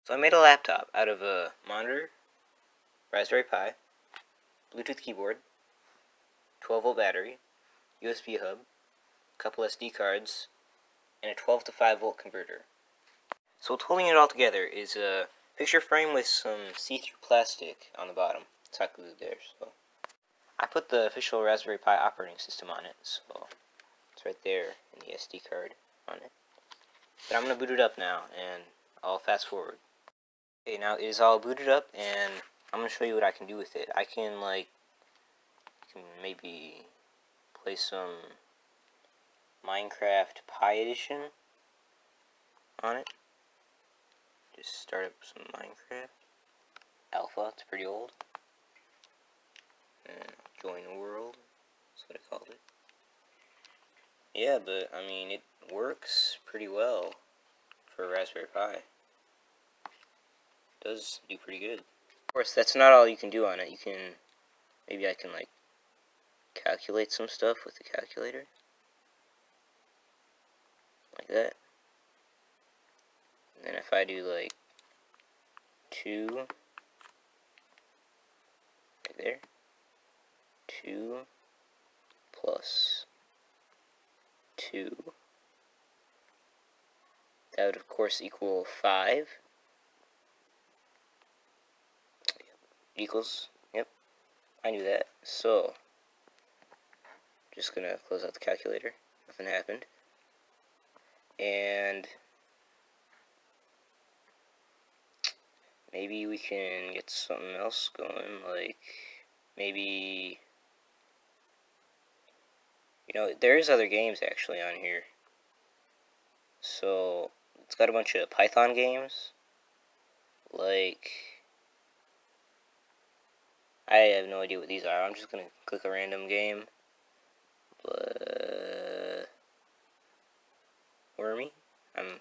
So I made a laptop out of a monitor, Raspberry Pi, Bluetooth keyboard, 12-volt battery, USB hub, a couple SD cards, and a 12 to 5 volt converter. So what's holding it all together is a picture frame with some see-through plastic on the bottom. It's hot glued there, so I put the official Raspberry Pi operating system on it, so it's right there in the SD card on it. But I'm going to boot it up now, and I'll fast forward. Okay, now it is all booted up, and I'm going to show you what I can do with it. I can, maybe play some Minecraft Pi Edition on it. Just start up some Minecraft Alpha, it's pretty old. And join the world, that's what I called it. Yeah, but, I mean, it works pretty well for a Raspberry Pi. It does do pretty good. Of course, that's not all you can do on it. You can, maybe I can, calculate some stuff with the calculator. Like that. And then if I do, 2, right there, 2 plus 2, that would of course equal 5. Equals, yep, I knew that. So, just gonna close out the calculator, nothing happened. And maybe we can get something else going, maybe, there is other games actually on here. So, it's got a bunch of Python games, I have no idea what these are. I'm just gonna click a random game. Wormy? I'm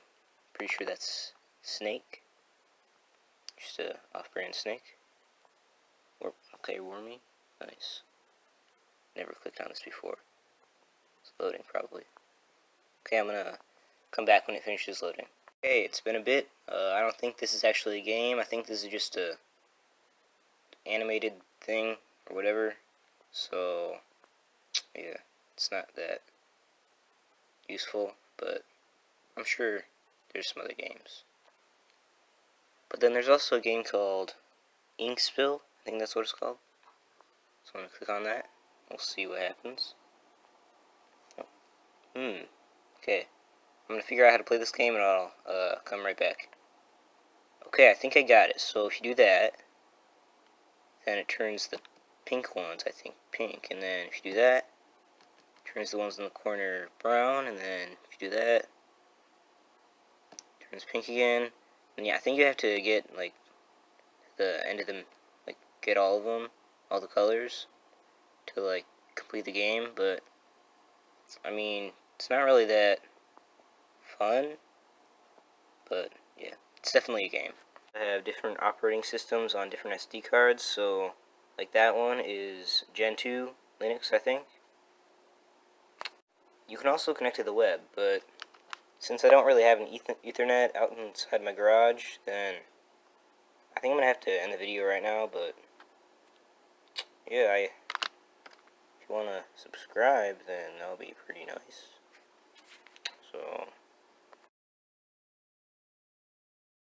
pretty sure that's Snake. Just a off-brand snake. Okay, Wormy. Nice. Never clicked on this before. It's loading, probably. Okay, I'm gonna come back when it finishes loading. Okay, it's been a bit. I don't think this is actually a game. I think this is just a animated thing or whatever. So, yeah, it's not that useful, but I'm sure there's some other games. But then there's also a game called Ink Spill. I think that's what it's called. So I'm going to click on that. We'll see what happens. Okay. I'm going to figure out how to play this game and I'll come right back. Okay, I think I got it. So if you do that, then it turns the pink ones, I think, pink. And then if you do that, it turns the ones in the corner brown. And then if you do that, it turns pink again. And yeah, I think you have to get, the end of them, get all of them, all the colors, to, complete the game. But, I mean, it's not really that fun. But, yeah, it's definitely a game. I have different operating systems on different SD cards, so that one is Gen 2 Linux, I think. You can also connect to the web, but since I don't really have an Ethernet out inside my garage, then I think I'm gonna have to end the video right now. But yeah, if you wanna subscribe, then that'll be pretty nice.